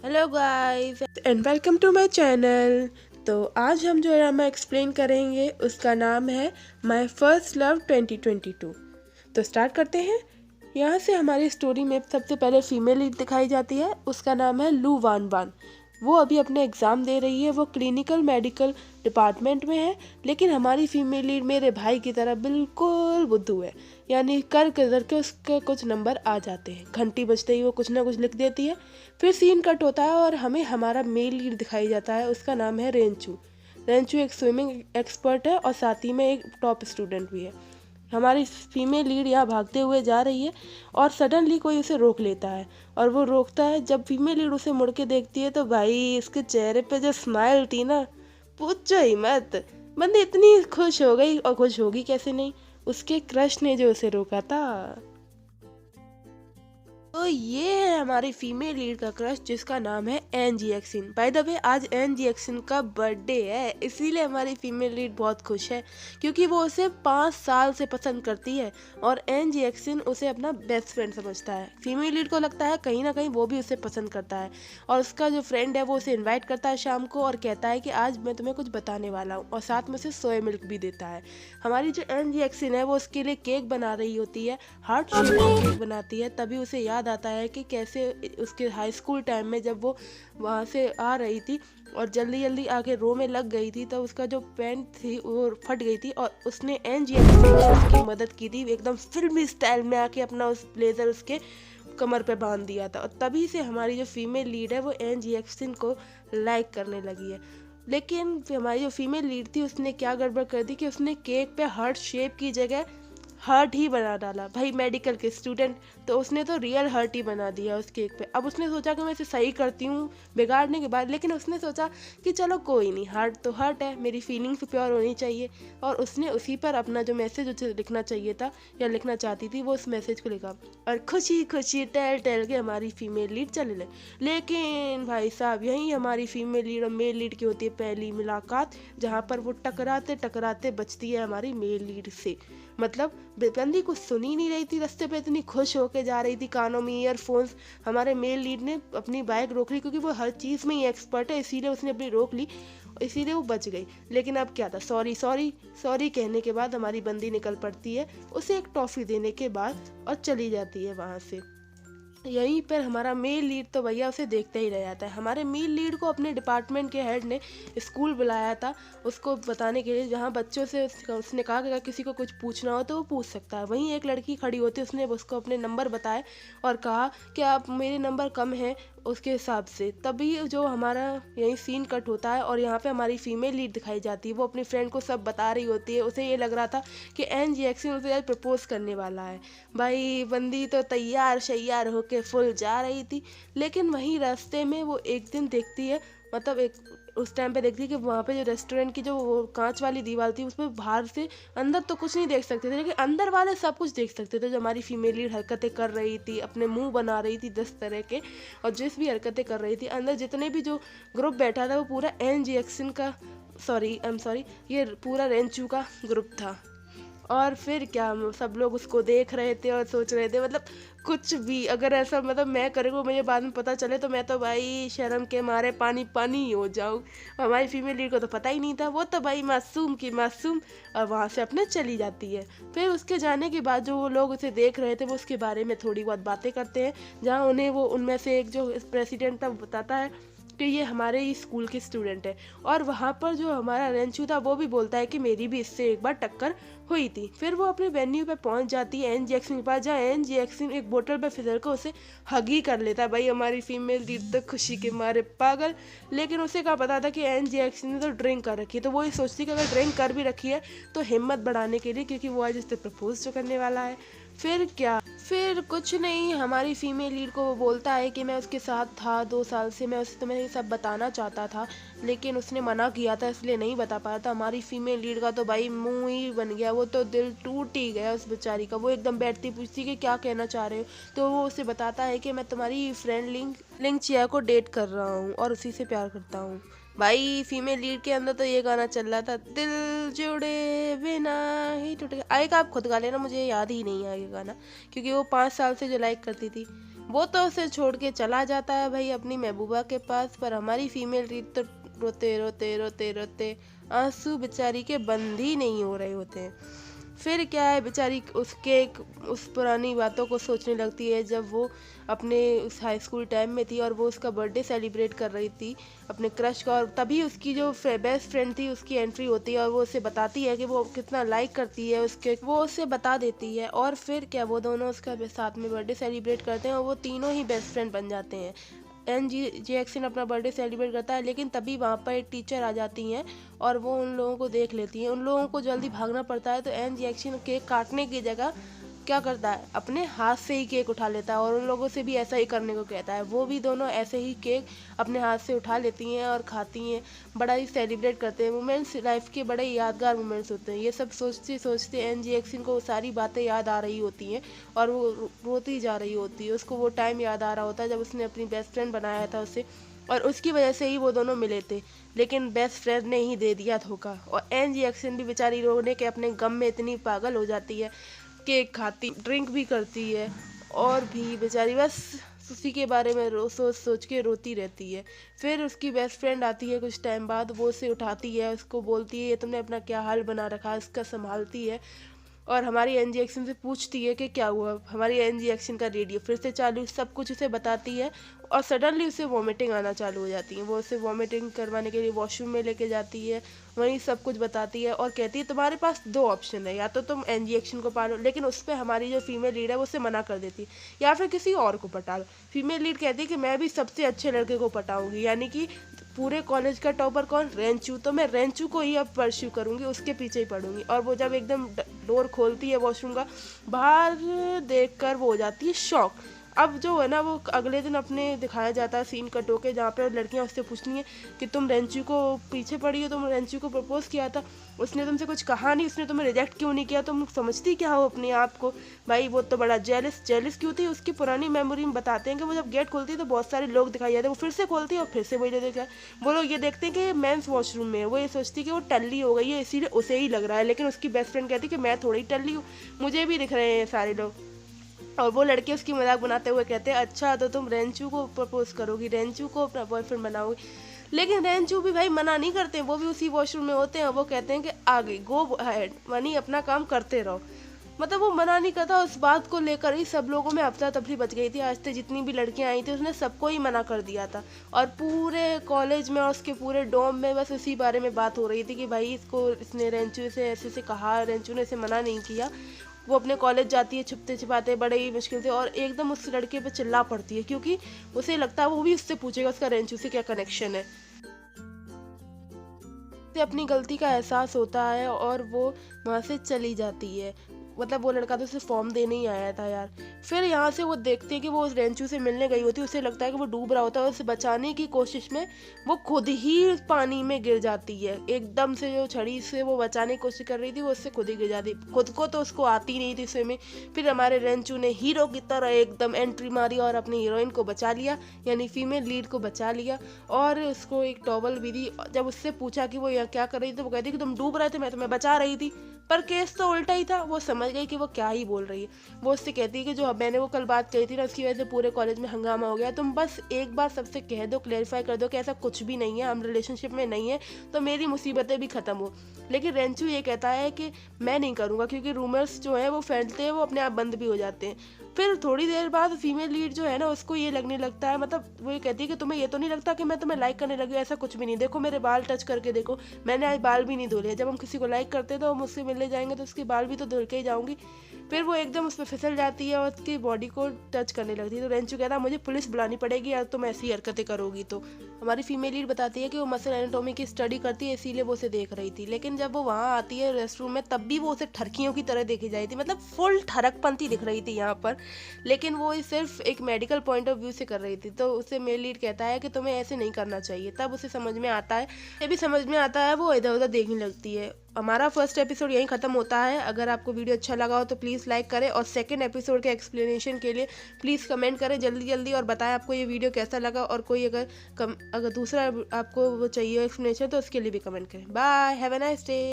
Hello guys and welcome to my channel. तो आज हम जो ड्रामा एक्सप्लेन करेंगे उसका नाम है माय फर्स्ट लव 2022। तो स्टार्ट करते हैं। यहाँ से हमारी स्टोरी में सबसे पहले फीमेल लीड दिखाई जाती है, उसका नाम है लू वान वान। वो अभी अपने एग्ज़ाम दे रही है, वो क्लिनिकल मेडिकल डिपार्टमेंट में है। लेकिन हमारी फीमेल लीड मेरे भाई की तरह बिल्कुल बुद्धू है, यानी कर के उसके कुछ नंबर आ जाते हैं, घंटी बजते ही वो कुछ ना कुछ लिख देती है। फिर सीन कट होता है और हमें हमारा मेल लीड दिखाई जाता है, उसका नाम है रेंचू। रेंचू एक स्विमिंग एक्सपर्ट है और साथ ही में एक टॉप स्टूडेंट भी है। हमारी फीमेल लीड यहाँ भागते हुए जा रही है और सडनली कोई उसे रोक लेता है, और वो रोकता है। जब फीमेल लीड उसे मुड़ के देखती है तो भाई इसके चेहरे पे जो स्माइल थी ना, पूछो ही मत। बंदी इतनी खुश हो गई, और खुश होगी कैसे नहीं, उसके क्रश ने जो उसे रोका था। तो ये है हमारी फीमेल लीड का क्रश, जिसका नाम है एन जी एक्सिन। बाय द वे आज एन जी एक्सिन का बर्थडे है, इसीलिए हमारी फीमेल लीड बहुत खुश है, क्योंकि वो उसे 5 साल से पसंद करती है और एन जी एक्सिन उसे अपना बेस्ट फ्रेंड समझता है। फीमेल लीड को लगता है कहीं ना कहीं वो भी उसे पसंद करता है, और उसका जो फ्रेंड है वो उसे इन्वाइट करता है शाम को और कहता है कि आज मैं तुम्हें कुछ बताने वाला हूँ, और साथ में उसे सोया मिल्क भी देता है। हमारी जो एन जी एक्सिन है वो उसके लिए केक बना रही होती है, हार्ट शेप का केक बनाती है। तभी उसे याद आता है कि कैसे उसके हाई स्कूल टाइम में जब वो वहाँ से आ रही थी और जल्दी जल्दी आके रो में लग गई थी, तो उसका जो पैंट थी वो फट गई थी और उसने एन जी एक्सिन ने उसकी मदद की थी, एकदम फिल्मी स्टाइल में आके अपना उस ब्लेजर उसके कमर पे बांध दिया था। और तभी से हमारी जो फीमेल लीड है वो एन जी एक्सिन को लाइक करने लगी है। लेकिन हमारी जो फीमेल लीड थी उसने क्या गड़बड़ कर दी कि उसने केक पे हार्ट शेप की जगह हर्ट ही बना डाला। भाई मेडिकल के स्टूडेंट, तो उसने तो रियल हर्ट ही बना दिया उस केक पे। अब उसने सोचा कि मैं इसे सही करती हूँ बिगाड़ने के बाद, लेकिन उसने सोचा कि चलो कोई नहीं, हर्ट तो हर्ट है, मेरी फीलिंग्स प्योर होनी चाहिए। और उसने उसी पर अपना जो मैसेज उसे लिखना चाहिए था या लिखना चाहती थी वो उस मैसेज को लिखा, और खुशी खुशी टेल टेल के हमारी फीमेल लीड चले ले। लेकिन भाई साहब यही हमारी फीमेल लीड और मेल लीड की होती है पहली मुलाकात, जहाँ पर वो टकराते टकराते बचती है हमारी मेल लीड से। मतलब बंदी कुछ सुन ही नहीं रही थी, रास्ते पे इतनी खुश होके जा रही थी, कानों में ईयरफोन्स। हमारे मेल लीड ने अपनी बाइक रोक ली, क्योंकि वो हर चीज़ में ही एक्सपर्ट है, इसीलिए उसने अपनी रोक ली, इसीलिए वो बच गई। लेकिन अब क्या था, सॉरी सॉरी सॉरी कहने के बाद हमारी बंदी निकल पड़ती है उसे एक टॉफ़ी देने के बाद, और चली जाती है वहाँ से। यहीं पर हमारा मेल लीड तो भैया उसे देखते ही रह जाता है। हमारे मेल लीड को अपने डिपार्टमेंट के हेड ने स्कूल बुलाया था उसको बताने के लिए, जहाँ बच्चों से उसने कहा कि अगर किसी को कुछ पूछना हो तो वो पूछ सकता है। वहीं एक लड़की खड़ी होती है, उसने उसको अपने नंबर बताए और कहा कि आप मेरे नंबर कम हैं उसके हिसाब से। तभी जो हमारा यही सीन कट होता है और यहाँ पे हमारी फीमेल लीड दिखाई जाती है। वो अपनी फ्रेंड को सब बता रही होती है, उसे ये लग रहा था कि एन जी एक्सिन उसे आज प्रपोज करने वाला है। भाई बंदी तो तैयार शैयार होके फुल जा रही थी, लेकिन वहीं रास्ते में वो एक दिन देखती है, मतलब एक उस टाइम पे देखती है कि वहाँ पे जो रेस्टोरेंट की जो वो कांच वाली दीवार थी उसमें बाहर से, अंदर तो कुछ नहीं देख सकते थे लेकिन अंदर वाले सब कुछ देख सकते थे। जो हमारी फीमेल लीड हरकतें कर रही थी, अपने मुंह बना रही थी 10 तरह के, और जिस भी हरकतें कर रही थी, अंदर जितने भी जो ग्रुप बैठा था वो पूरा एन जी एक्सन का, सॉरी आई एम सॉरी, ये पूरा रेंचू का ग्रुप था। और फिर क्या, सब लोग उसको देख रहे थे और सोच रहे थे, मतलब कुछ भी अगर ऐसा मतलब मैं करूँ मुझे बाद में पता चले तो मैं तो भाई शर्म के मारे पानी पानी ही हो जाऊँ। हमारी फीमेल लीड को तो पता ही नहीं था, वो तो भाई मासूम की मासूम, और वहाँ से अपने चली जाती है। फिर उसके जाने के बाद जो वो लोग उसे देख रहे थे वो उसके बारे में थोड़ी बहुत बातें करते हैं, जहाँ उन्हें वो उनमें से एक जो प्रेसिडेंट था बताता है कि ये हमारे ही स्कूल के स्टूडेंट है। और वहाँ पर जो हमारा रेंचू था वो भी बोलता है कि मेरी भी इससे एक बार टक्कर हुई थी। फिर वो अपने वेन्यू पे पहुंच जाती है एन जैक्सन के पास, जहाँ एन जैक्सन एक बोतल पे फिसल कर उसे हग ही कर लेता है। भाई हमारी फीमेल लीड तो खुशी के मारे पागल। लेकिन उसे क्या पता था कि एन जैक्सन ने तो ड्रिंक कर रखी है, तो वो ये सोचती कि अगर ड्रिंक कर भी रखी है तो हिम्मत बढ़ाने के लिए, क्योंकि वो आज उससे प्रपोज जो करने वाला है। फिर क्या, फिर कुछ नहीं, हमारी फीमेल लीड को वो बोलता है कि मैं उसके साथ था 2 साल से, मैं उसे तुम्हें ये सब बताना चाहता था लेकिन उसने मना किया था इसलिए नहीं बता पाया था। हमारी फीमेल लीड का तो भाई मुंह ही बन गया, वो तो दिल टूट ही गया उस बेचारी का। वो एकदम बैठती पूछती कि क्या कहना चाह रहे हो, तो वो उसे बताता है कि मैं तुम्हारी फ्रेंड लिंक चिया को डेट कर रहा हूँ और उसी से प्यार करता हूँ। भाई फीमेल लीड के अंदर तो ये गाना चल रहा था, दिल जुड़े बिना ही टूटे। आएगा, आप खुद गा लेना, मुझे याद ही नहीं है ये गाना, क्योंकि वो 5 साल से जो लाइक करती थी। वो तो उसे छोड़ के चला जाता है भाई अपनी महबूबा के पास, पर हमारी फीमेल लीड तो रोते रोते रोते रोते आंसू बेचारी के बंद ही नहीं हो रहे होते हैं। फिर क्या है, बेचारी उस पुरानी बातों को सोचने लगती है जब वो अपने उस हाई स्कूल टाइम में थी और वो उसका बर्थडे सेलिब्रेट कर रही थी अपने क्रश का, और तभी उसकी जो बेस्ट फ्रेंड थी उसकी एंट्री होती है और वो उसे बताती है कि वो कितना लाइक करती है उसके, वो उसे बता देती है। और फिर क्या, वो दोनों उसका साथ में बर्थडे सेलिब्रेट करते हैं और वो तीनों ही बेस्ट फ्रेंड बन जाते हैं। जैक्सन अपना बर्थडे सेलिब्रेट करता है, लेकिन तभी वहाँ पर एक टीचर आ जाती हैं और वो उन लोगों को देख लेती हैं। उन लोगों को जल्दी भागना पड़ता है, तो जैक्सन केक काटने की जगह क्या करता है, अपने हाथ से ही केक उठा लेता है और उन लोगों से भी ऐसा ही करने को कहता है। वो भी दोनों ऐसे ही केक अपने हाथ से उठा लेती हैं और खाती हैं, बड़ा ही सेलिब्रेट करते हैं। मोमेंट्स लाइफ के बड़े यादगार मोमेंट्स होते हैं। ये सब सोचते सोचते जैक्सन को सारी बातें याद आ रही होती हैं और वो रोती जा रही होती है। उसको वो टाइम याद आ रहा होता है जब उसने अपनी बेस्ट फ्रेंड बनाया था उसे, और उसकी वजह से ही वो दोनों मिले थे, लेकिन बेस्ट फ्रेंड ने ही दे दिया धोखा। और जैक्सन भी बेचारी रोने के अपने गम में इतनी पागल हो जाती है, केक खाती, ड्रिंक भी करती है और भी बेचारी बस उसी के बारे में सोच सोच के रोती रहती है। फिर उसकी बेस्ट फ्रेंड आती है कुछ टाइम बाद, वो उसे उठाती है, उसको बोलती है ये तुमने अपना क्या हाल बना रखा है, इसका संभालती है और हमारी एनजी एक्शन से पूछती है कि क्या हुआ। हमारी एनजी एक्शन का रेडियो फिर से चालू, सब कुछ उसे बताती है और सडनली उसे वॉमिटिंग आना चालू हो जाती है। वो उसे वॉमिटिंग करवाने के लिए वॉशरूम में लेके जाती है, वहीं सब कुछ बताती है और कहती है तुम्हारे पास दो ऑप्शन है, या तो तुम एनजी एक्शन को पालो, लेकिन उस पर हमारी जो फीमेल लीड है वो उसे मना कर देती है, या फिर किसी और को पटा लो। फीमेल लीड कहती है कि मैं भी सबसे अच्छे लड़के को पटाऊंगी, यानी कि पूरे कॉलेज का टॉपर कौन, रेंचू, तो मैं रेंचू को ही अब परस्यू करूंगी, उसके पीछे ही पढ़ूंगी। और वो जब एकदम डोर खोलती है वॉशरूम का, बाहर देखकर वो हो जाती है शॉक। अब जो है ना, वो अगले दिन अपने दिखाया जाता है सीन कट होके, जहाँ पे लड़कियां उससे पूछती हैं कि तुम रेंचू को पीछे पड़ी हो, तुम रेंचू को प्रपोज किया था, उसने तुमसे कुछ कहा नहीं, उसने तुम्हें रिजेक्ट क्यों नहीं किया, तुम समझती क्या हो अपने आप को। भाई वो तो बड़ा जेलिस क्यों थी, उसकी पुरानी मेमोरी में बताते हैं कि वो जब गेट खोलती है तो बहुत सारे लोग दिखाई जाते हैं, वो फिर से खोलती है और फिर से वही लोग दिखाए। वो लोग ये देखते हैं कि मेंस वॉशरूम में है, वो ये सोचती है कि वो टल्ली हो गई है इसीलिए उसे ही लग रहा है, लेकिन उसकी बेस्ट फ्रेंड कहती है कि मैं थोड़ी टल्ली हूँ, मुझे भी दिख रहे हैं सारे लोग। और वो लड़के उसकी मजाक बनाते हुए कहते हैं अच्छा तो तुम रेंचू को प्रपोज करोगी, रेंचू को अपना बॉयफ्रेंड बनाओगी। लेकिन रेंचू भी भाई मना नहीं करते, वो भी उसी वॉशरूम में होते हैं, वो कहते हैं कि आगे गो अहेड, मनी अपना काम करते रहो। मतलब वो मना नहीं करता। उस बात को लेकर ही सब लोगों में अफरा तफरी बच गई थी। आज तक जितनी भी लड़कियां आई थी उसने सबको ही मना कर दिया था, और पूरे कॉलेज में और उसके पूरे डोम में बस उसी बारे में बात हो रही थी कि भाई इसने रेंचू से ऐसे से कहा, रेंचू ने इसे मना नहीं किया। वो अपने कॉलेज जाती है छुपते छिपाते बड़े ही मुश्किल से, और एकदम उस लड़के पे चिल्ला पड़ती है क्योंकि उसे लगता है वो भी उससे पूछेगा उसका रेंचू से क्या कनेक्शन है। उसे अपनी गलती का एहसास होता है और वो वहाँ से चली जाती है। मतलब वो लड़का तो उसे फॉर्म देने ही आया था यार। फिर यहाँ से वो देखते हैं कि वो उस रेंचू से मिलने गई होती है, उसे लगता है कि वो डूब रहा होता है, उसे बचाने की कोशिश में वो खुद ही पानी में गिर जाती है। एकदम से जो छड़ी से वो बचाने की कोशिश कर रही थी वो उससे खुद ही गिर जाती, खुद को तो उसको आती नहीं थी स्विमिंग। फिर हमारे रेंचू ने हीरो की तरह एकदम एंट्री मारी और अपनी हीरोइन को बचा लिया, यानी फीमेल लीड को बचा लिया, और उसको एक टॉवल भी दी। जब उससे पूछा कि वो यहाँ क्या कर रही थी, तो वो कहती कि तुम डूब रहे थे, मैं तुम्हें बचा रही थी। पर केस तो उल्टा ही था, वो समझ गई कि वो क्या ही बोल रही है। वो उससे कहती है कि जो मैंने वो कल बात कही थी ना, उसकी वजह से पूरे कॉलेज में हंगामा हो गया, तुम बस एक बार सबसे कह दो, क्लेरिफाई कर दो कि ऐसा कुछ भी नहीं है, हम रिलेशनशिप में नहीं है, तो मेरी मुसीबतें भी खत्म हो। लेकिन रेंचू ये कहता है कि मैं नहीं करूँगा, क्योंकि रूमर्स जो है वो फैलते हैं, वो अपने आप बंद भी हो जाते हैं। फिर थोड़ी देर बाद फीमेल लीड जो है ना, उसको ये लगने लगता है, मतलब वो ये कहती है कि तुम्हें ये तो नहीं लगता कि मैं तुम्हें लाइक करने लगी हूँ, ऐसा कुछ भी नहीं, देखो मेरे बाल टच करके देखो, मैंने आज बाल भी नहीं धोले। जब हम किसी को लाइक करते हैं तो हम उससे मिलने जाएंगे तो उसके बाल भी तो धुल के ही जाऊंगी। फिर वो एकदम उस पर फिसल जाती है और उसकी बॉडी को टच करने लगती है, तो रेंचू कहता है मुझे पुलिस बुलानी पड़ेगी यार तुम ऐसी हरकतें करोगी तो। हमारी फीमेल लीड बताती है कि वो मसल एनाटॉमी की स्टडी करती है, इसीलिए वो उसे देख रही थी। लेकिन जब वो वहाँ आती है रेस्टरूम में, तब भी वो उसे ठरकियों की तरह देखी जाती थी, मतलब फुल ठरकपंथी दिख रही थी यहाँ पर। लेकिन वो सिर्फ एक मेडिकल पॉइंट ऑफ व्यू से कर रही थी, तो उसे मेल लीड कहता है कि तुम्हें ऐसे नहीं करना चाहिए। तब उसे समझ में आता है, ये भी समझ में आता है, वो इधर उधर देखने लगती है। हमारा फर्स्ट एपिसोड यहीं ख़त्म होता है। अगर आपको वीडियो अच्छा लगा हो तो प्लीज़ लाइक करें, और सेकंड एपिसोड के एक्सप्लेनेशन के लिए प्लीज़ कमेंट करें जल्दी जल्दी, और बताएं आपको ये वीडियो कैसा लगा, और कोई अगर दूसरा आपको वो चाहिए एक्सप्लेनेशन तो उसके लिए भी कमेंट करें। Bye, have a nice day.